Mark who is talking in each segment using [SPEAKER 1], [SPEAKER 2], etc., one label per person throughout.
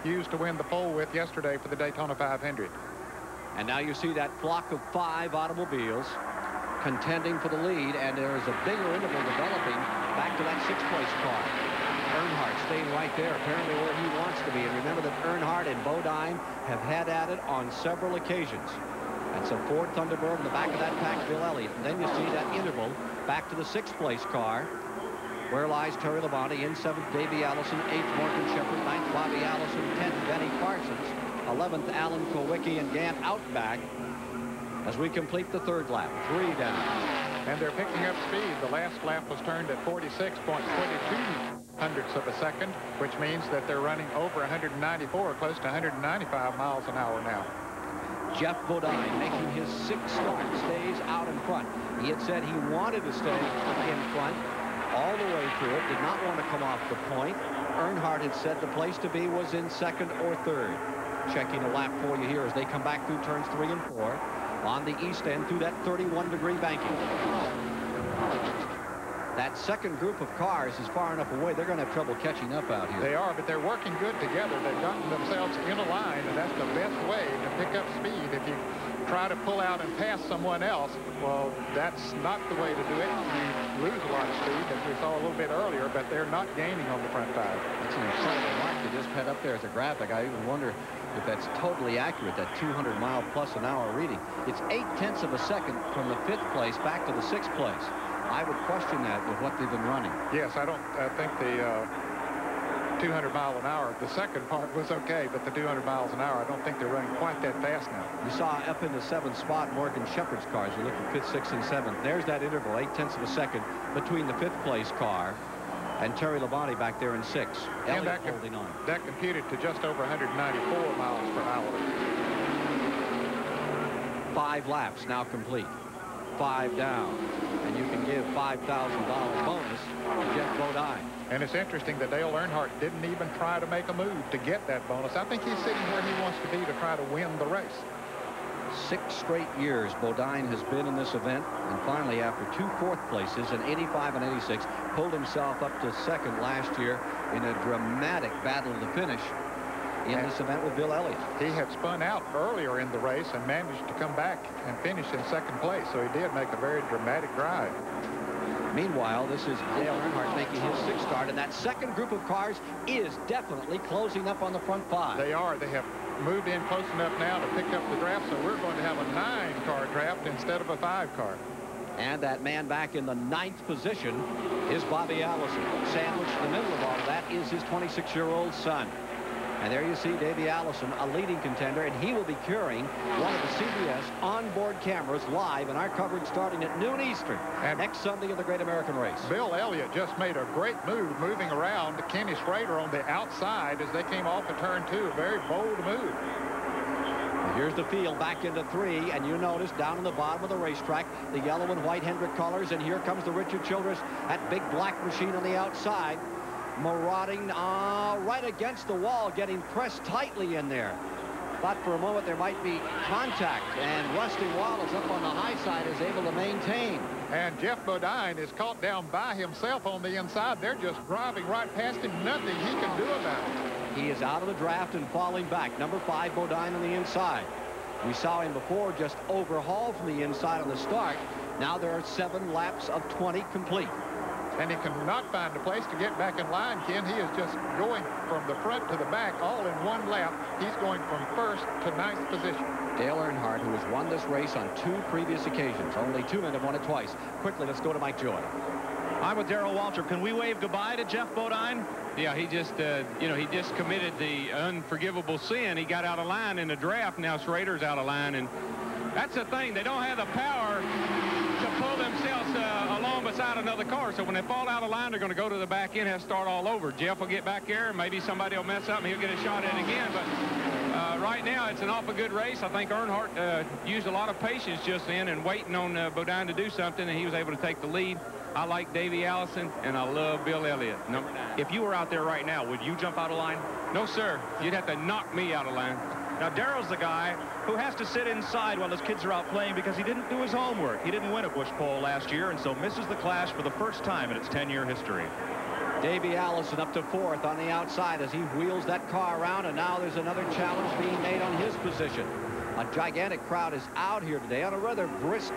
[SPEAKER 1] used to win the pole with yesterday for the Daytona 500.
[SPEAKER 2] And now you see that flock of 5 automobiles contending for the lead, and there is a bigger interval developing back to that 6th place car. Earnhardt staying right there, apparently where he wants to be. And remember that Earnhardt and Bodine have had at it on several occasions. That's a Ford Thunderbird in the back of that pack, Bill Elliott. And then you see that interval back to the 6th place car, where lies Terry Labonte. In 7th, Davey Allison. 8th, Morgan Shepherd. 9th, Bobby Allison. 10th, Benny Parsons. 11th, Alan Kowicki, and Gant out back as we complete the 3rd lap. 3 down.
[SPEAKER 1] And they're picking up speed. The last lap was turned at 46.22 of a second, which means that they're running over 194, close to 195 miles an hour now.
[SPEAKER 2] Jeff Bodine, making his 6th start, stays out in front. He had said he wanted to stay in front all the way through it, did not want to come off the point. Earnhardt had said the place to be was in 2nd or 3rd. Checking a lap for you here as they come back through turns 3 and 4 on the east end through that 31-degree banking. That second group of cars is far enough away, they're going to have trouble catching up out here.
[SPEAKER 1] They are, but they're working good together. They've gotten themselves in a line, and that's the best way to pick up speed. If you try to pull out and pass someone else, well, that's not the way to do it. You lose a lot of speed, as we saw a little bit earlier, but they're not gaining on the front 5.
[SPEAKER 2] That's an incredible mark they just had up there as a graphic. I even wonder if that's totally accurate, that 200-mile-plus-an-hour reading. It's 0.8 of a second from the 5th place back to the 6th place. I would question that with what they've been running.
[SPEAKER 1] Yes, I think the 200 mile an hour, the second part was okay, but the 200 miles an hour, I don't think they're running quite that fast now.
[SPEAKER 2] You saw up in the 7th spot Morgan Shepherd's cars. You look at 5th, 6th, and 7th. There's that interval, 0.8 of a second between the 5th place car and Terry Labonte back there in 6th.
[SPEAKER 1] And
[SPEAKER 2] Elliott holding on.
[SPEAKER 1] That computed to just over 194 miles per hour.
[SPEAKER 2] 5 laps now complete. 5 down. And you can give $5,000 bonus to Jeff Bodine.
[SPEAKER 1] And it's interesting that Dale Earnhardt didn't even try to make a move to get that bonus. I think he's sitting where he wants to be to try to win the race.
[SPEAKER 2] 6 straight years Bodine has been in this event, and finally after 2 4th places in 85 and 86 pulled himself up to 2nd last year in a dramatic battle to the finish in this event with Bill Elliott.
[SPEAKER 1] He had spun out earlier in the race and managed to come back and finish in 2nd place, so he did make a very dramatic drive.
[SPEAKER 2] Meanwhile, this is Dale Earnhardt making his 6th start, and that second group of cars is definitely closing up on the front 5.
[SPEAKER 1] They are. They have moved in close enough now to pick up the draft, so we're going to have a 9-car draft instead of a 5-car.
[SPEAKER 2] And that man back in the 9th position is Bobby Allison. Sandwiched in the middle of all of that is his 26-year-old son. And there you see Davey Allison, a leading contender, and he will be carrying one of the CBS onboard cameras live in our coverage starting at noon Eastern next Sunday of the Great American Race.
[SPEAKER 1] Bill Elliott just made a great move moving around Kenny Schrader on the outside as they came off of turn 2. A very bold move.
[SPEAKER 2] Here's the field back into 3, and you notice down in the bottom of the racetrack the yellow and white Hendrick colors, and here comes the Richard Childress, that big black machine on the outside. Marauding right against the wall, getting pressed tightly in there. Thought for a moment there might be contact, and Rusty Wallace up on the high side is able to maintain.
[SPEAKER 1] And Jeff Bodine is caught down by himself on the inside. They're just driving right past him. Nothing he can do about it.
[SPEAKER 2] He is out of the draft and falling back. Number 5, Bodine on the inside. We saw him before just overhaul from the inside on the start. Now there are 7 laps of 20 complete.
[SPEAKER 1] And he cannot find a place to get back in line, Ken. He is just going from the front to the back all in one lap. He's going from 1st to 9th position.
[SPEAKER 2] Dale Earnhardt, who has won this race on 2 previous occasions. Only 2 men have won it twice. Quickly, let's go to Mike Joy.
[SPEAKER 3] I'm with Darrell Walter. Can we wave goodbye to Jeff Bodine? Yeah, he just, he just committed the unforgivable sin. He got out of line in the draft. Now Schrader's out of line, and that's the thing. They don't have the power to pull themselves along beside another car. So when they fall out of line, they're going to go to the back end, have to start all over. Jeff will get back there. Maybe somebody will mess up and he'll get a shot at it again. But right now, it's an awful good race. I think Earnhardt used a lot of patience just then and waiting on Bodine to do something, and he was able to take the lead. I like Davey Allison, and I love Bill Elliott, number 9.
[SPEAKER 4] If you were out there right now, would you jump out of line?
[SPEAKER 3] No, sir. You'd have to knock me out of line.
[SPEAKER 4] Now, Darrell's the guy who has to sit inside while his kids are out playing because he didn't do his homework. He didn't win a Busch pole last year, and so misses the Clash for the first time in its 10-year history.
[SPEAKER 2] Davey Allison up to 4th on the outside as he wheels that car around, and now there's another challenge being made on his position. A gigantic crowd is out here today on a rather brisk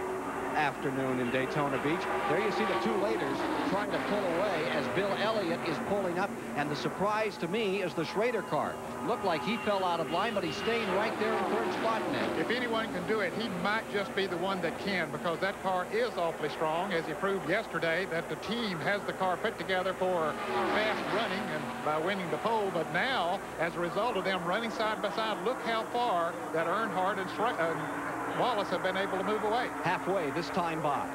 [SPEAKER 2] afternoon in Daytona Beach. There you see the two leaders trying to pull away as Bill Elliott is pulling up, and the surprise to me is the Schrader car. Looked like he fell out of line, but he's staying right there in 3rd spot now.
[SPEAKER 1] If anyone can do it, he might just be the one that can, because that car is awfully strong, as he proved yesterday that the team has the car put together for fast running and by winning the pole. But now, as a result of them running side by side, look how far that Earnhardt and Wallace have been able to move away.
[SPEAKER 2] Halfway this time by.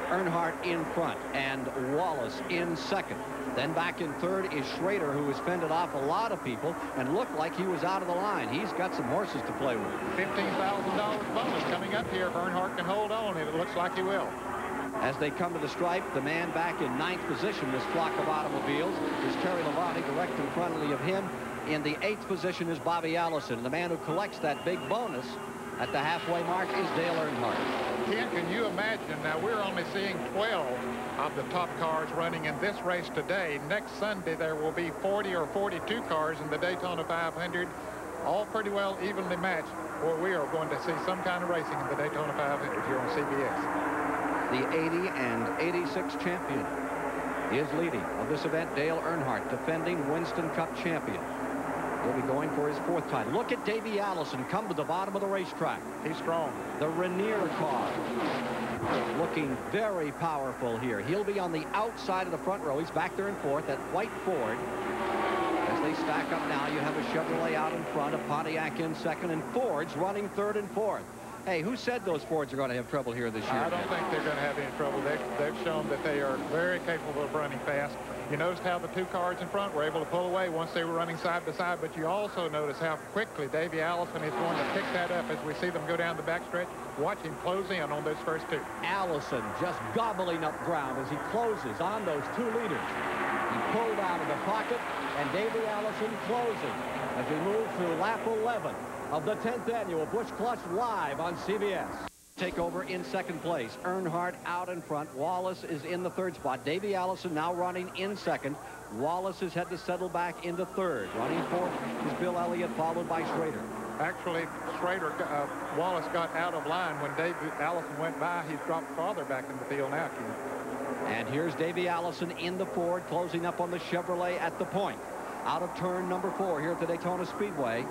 [SPEAKER 2] Earnhardt in front and Wallace in 2nd. Then back in 3rd is Schrader, who has fended off a lot of people and looked like he was out of the line. He's got some horses to play with.
[SPEAKER 1] $15,000 bonus coming up here if Earnhardt can hold on, and it looks like he will.
[SPEAKER 2] As they come to the stripe, the man back in 9th position, this flock of automobiles, is Terry Labonte direct in front of him. In the 8th position is Bobby Allison, and the man who collects that big bonus at the halfway mark is Dale Earnhardt.
[SPEAKER 1] Ken, can you imagine? Now, we're only seeing 12 of the top cars running in this race today. Next Sunday, there will be 40 or 42 cars in the Daytona 500, all pretty well evenly matched, or we are going to see some kind of racing in the Daytona 500 here on CBS.
[SPEAKER 2] The 80 and 86 champion is leading of this event, Dale Earnhardt, defending Winston Cup champion. He'll be going for his 4th title. Look at Davey Allison come to the bottom of the racetrack.
[SPEAKER 1] He's strong.
[SPEAKER 2] The Rainier car looking very powerful here. He'll be on the outside of the front row. He's back there in 4th, that white Ford. As they stack up now, you have a Chevrolet out in front, a Pontiac in 2nd, and Ford's running 3rd and 4th. Hey, who said those Fords are going to have trouble here this year?
[SPEAKER 1] I don't think they're going to have any trouble. They've shown that they are very capable of running fast. You noticed how the two cars in front were able to pull away once they were running side by side, but you also notice how quickly Davey Allison is going to pick that up as we see them go down the backstretch. Watch him close in on those first two.
[SPEAKER 2] Allison just gobbling up ground as he closes on those two leaders. He pulled out of the pocket, and Davey Allison closing as we move through lap 11 of the 10th annual Busch Clash live on CBS. Take over in 2nd place. Earnhardt out in front. Wallace is in the 3rd spot. Davey Allison now running in 2nd. Wallace has had to settle back into 3rd. Running 4th is Bill Elliott, followed by Schrader.
[SPEAKER 1] Actually, Wallace got out of line when Davey Allison went by. He's dropped farther back in the field now, Ken.
[SPEAKER 2] And here's Davey Allison in the Ford, closing up on the Chevrolet at the point. Out of turn number 4 here at the Daytona Speedway.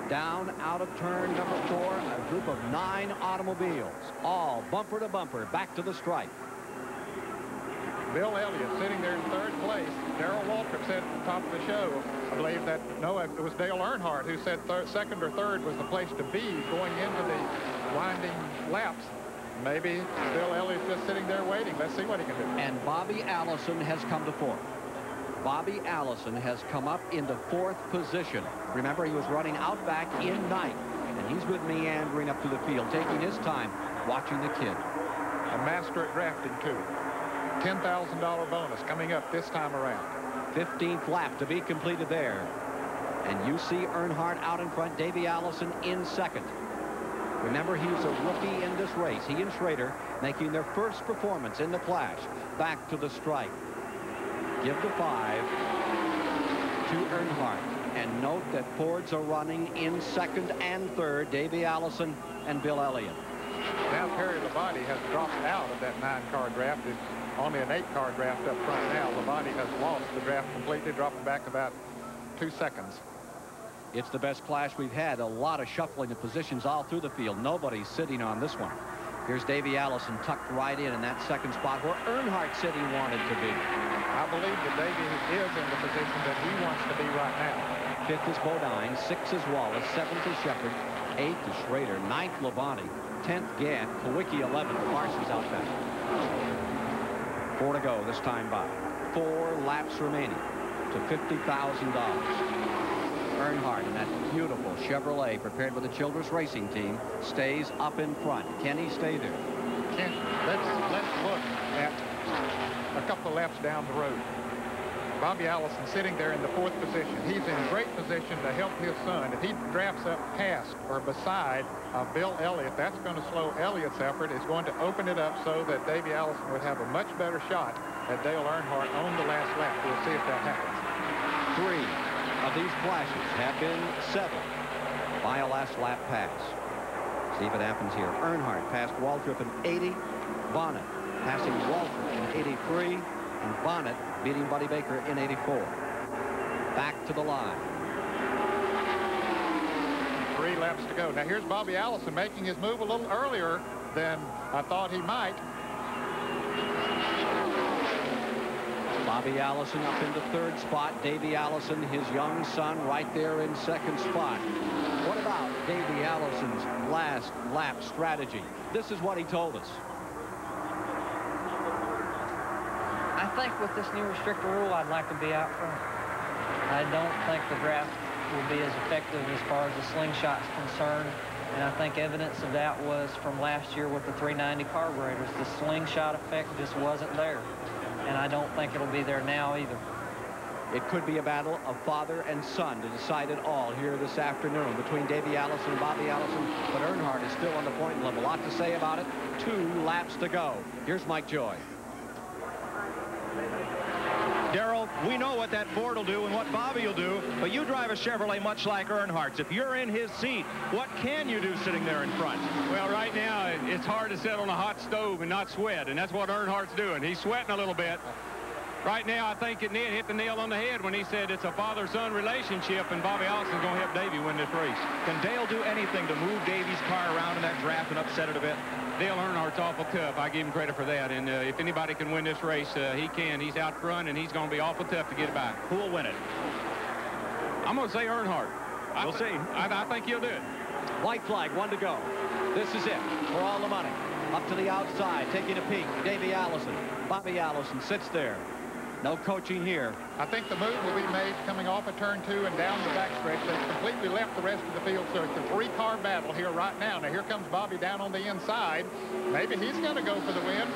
[SPEAKER 2] Down out of turn number 4, a group of 9 automobiles, all bumper to bumper, back to the stripe.
[SPEAKER 1] Bill Elliott sitting there in 3rd place. Darrell Waltrip said at the top of the show, I believe that, no, it was Dale Earnhardt who said 2nd or 3rd was the place to be going into the winding laps. Maybe Bill Elliott's just sitting there waiting. Let's see what he can do.
[SPEAKER 2] And Bobby Allison has come to 4th. Bobby Allison has come up into 4th position. Remember, he was running out back in 9th, and he's been meandering up to the field, taking his time, watching the kid.
[SPEAKER 1] A master at drafting, too. $10,000 bonus coming up this time around.
[SPEAKER 2] 15th lap to be completed there. And you see Earnhardt out in front, Davey Allison in 2nd. Remember, he was a rookie in this race. He and Schrader making their first performance in the Clash. Back to the stripe. Give the 5 to Earnhardt. And note that Fords are running in 2nd and 3rd, Davey Allison and Bill Elliott.
[SPEAKER 1] Now Terry Labonte has dropped out of that 9-car draft. It's only an 8-car draft up front now. Labonte has lost the draft completely, dropping back about 2 seconds.
[SPEAKER 2] It's the best Clash we've had. A lot of shuffling of positions all through the field. Nobody's sitting on this one. Here's Davey Allison tucked right in that 2nd spot where Earnhardt said he wanted to be.
[SPEAKER 1] I believe that Davey is in the position that he wants to be right now.
[SPEAKER 2] 5th is Bodine, 6th is Wallace, 7th is Shepard, 8th is Schrader, 9th Labonte, 10th Gant, Kowicki 11th, Parsons out back. 4 to go this time by. 4 laps remaining to $50,000. Earnhardt in that beautiful Chevrolet prepared by the Childress Racing Team stays up in front. Can he stay there?
[SPEAKER 1] Ken, let's look at a couple of laps down the road. Bobby Allison sitting there in the 4th position. He's in great position to help his son. If he drafts up past or beside Bill Elliott, that's going to slow Elliott's effort. It's going to open it up so that Davey Allison would have a much better shot at Dale Earnhardt on the last lap. We'll see if that happens.
[SPEAKER 2] 3 of these clashes have been settled by a last lap pass. See if it happens here. Earnhardt passed Waltrip in 80. Bonnet passing Waltrip in 83. And Bonnet beating Buddy Baker in 84. Back to the line.
[SPEAKER 1] 3 laps to go. Now here's Bobby Allison making his move a little earlier than I thought he might.
[SPEAKER 2] Bobby Allison up into 3rd spot. Davey Allison, his young son, right there in 2nd spot. What about Davey Allison's last lap strategy? This is what he told us.
[SPEAKER 5] I think with this new restrictor rule, I'd like to be out front. I don't think the draft will be as effective as far as the slingshot's concerned. And I think evidence of that was from last year with the 390 carburetors. The slingshot effect just wasn't there. And I don't think it'll be there now either.
[SPEAKER 2] It could be a battle of father and son to decide it all here this afternoon between Davey Allison and Bobby Allison. But Earnhardt is still on the point level. A lot to say about it. 2 laps to go. Here's Mike Joy.
[SPEAKER 4] Darrell, we know what that Ford will do and what Bobby will do, but you drive a Chevrolet much like Earnhardt's. If you're in his seat, what can you do sitting there in front?
[SPEAKER 3] Well, right now, it's hard to sit on a hot stove and not sweat, and that's what Earnhardt's doing. He's sweating a little bit. Right now, I think it hit the nail on the head when he said it's a father-son relationship, and Bobby Allison's going to help Davey win this race.
[SPEAKER 4] Can Dale do anything to move Davey's car around in that draft and upset it a bit?
[SPEAKER 3] Dale Earnhardt's awful tough. I give him credit for that. And if anybody can win this race, he can. He's out front, and he's going to be awful tough to get by.
[SPEAKER 4] Who will win it?
[SPEAKER 3] I'm going to say Earnhardt.
[SPEAKER 4] We'll see.
[SPEAKER 3] I think he'll do it.
[SPEAKER 2] White flag, 1 to go. This is it for all the money. Up to the outside, taking a peek. Davey Allison. Bobby Allison sits there. No coaching here.
[SPEAKER 1] I think the move will be made coming off of turn 2 and down the backstretch. They've completely left the rest of the field, so it's a 3-car battle here right now. Now here comes Bobby down on the inside. Maybe he's going to go for the win,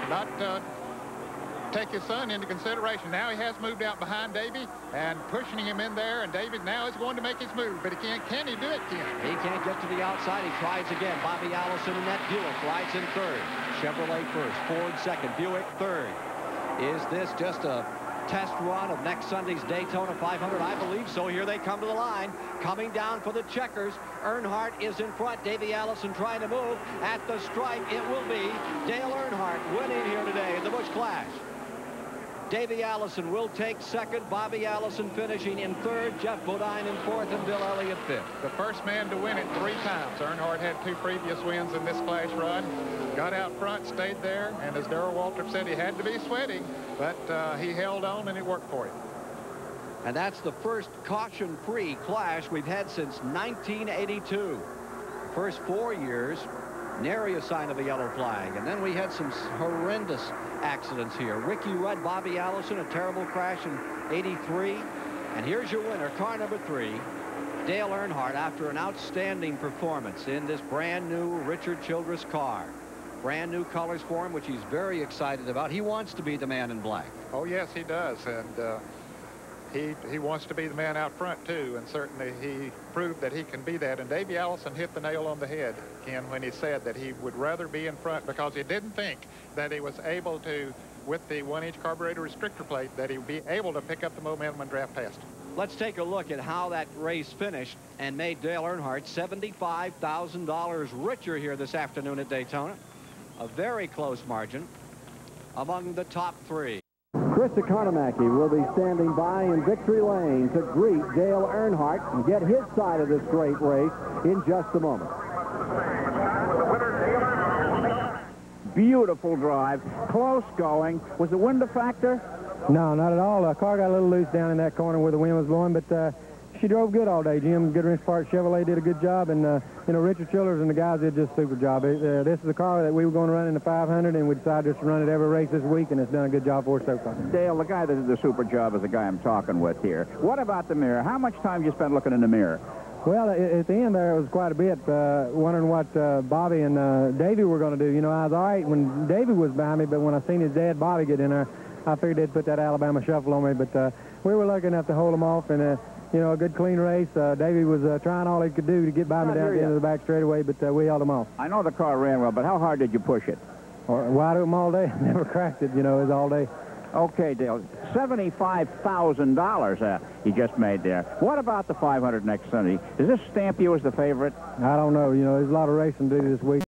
[SPEAKER 1] not take his son into consideration. Now he has moved out behind Davey and pushing him in there, and David now is going to make his move, but he can't. Can he do it, Ken?
[SPEAKER 2] He can't get to the outside. He tries again. Bobby Allison in that Buick rides in 3rd. Chevrolet 1st, Ford 2nd, Buick 3rd. Is this just a test run of next Sunday's Daytona 500? I believe so. Here they come to the line. Coming down for the checkers. Earnhardt is in front. Davey Allison trying to move. At the stripe, it will be Dale Earnhardt winning here today in the Busch Clash. Davey Allison will take 2nd. Bobby Allison finishing in 3rd. Jeff Bodine in 4th, and Bill Elliott 5th.
[SPEAKER 1] The first man to win it 3 times. Earnhardt had 2 previous wins in this Clash run. Got out front, stayed there, and as Darrell Waltrip said, he had to be sweating, but he held on and it worked for him.
[SPEAKER 2] And that's the first caution-free Clash we've had since 1982. First 4 years, nary a sign of a yellow flag. And then we had some horrendous accidents here. Ricky Rudd, Bobby Allison, a terrible crash in 83. And here's your winner, car number 3, Dale Earnhardt, after an outstanding performance in this brand new Richard Childress car. Brand new colors for him, which he's very excited about. He wants to be the man in black.
[SPEAKER 1] Oh, yes, he does. And he wants to be the man out front, too. And certainly he proved that he can be that. And Davey Allison hit the nail on the head, Ken, when he said that he would rather be in front because he didn't think that he was able to, with the 1-inch carburetor restrictor plate, that he would be able to pick up the momentum and draft past him.
[SPEAKER 2] Let's take a look at how that race finished and made Dale Earnhardt $75,000 richer here this afternoon at Daytona. A very close margin among the top 3.
[SPEAKER 6] Chris Economaki will be standing by in victory lane to greet Dale Earnhardt and get his side of this great race in just a moment.
[SPEAKER 7] Beautiful drive, close going. Was the wind a factor?
[SPEAKER 8] No, not at all. The car got a little loose down in that corner where the wind was blowing, but she drove good all day, Jim. Goodwrench Park Chevrolet did a good job, and you know, Richard Childress and the guys did just a super job. This is a car that we were going to run in the 500, and we decided just to run it every race this week, and it's done a good job for us so far.
[SPEAKER 7] Dale, the guy that did the super job is the guy I'm talking with here. What about the mirror? How much time did you spend looking in the mirror?
[SPEAKER 8] Well, at the end there, it was quite a bit, wondering what Bobby and Davey were going to do. You know, I was all right when Davey was behind me, but when I seen his dad, Bobby, get in there, I figured they'd put that Alabama shuffle on me. But we were lucky enough to hold them off, and you know, a good clean race. Davey was trying all he could do to get by me down at the end of the back straightaway, but we held him off.
[SPEAKER 7] I know the car ran well, but how hard did you push it?
[SPEAKER 8] Wide open all day. Never cracked it, you know, it was all day.
[SPEAKER 7] Okay, Dale, $75,000 he just made there. What about the 500 next Sunday? Does this stamp you as the favorite?
[SPEAKER 8] I don't know. You know, there's a lot of racing to do this week.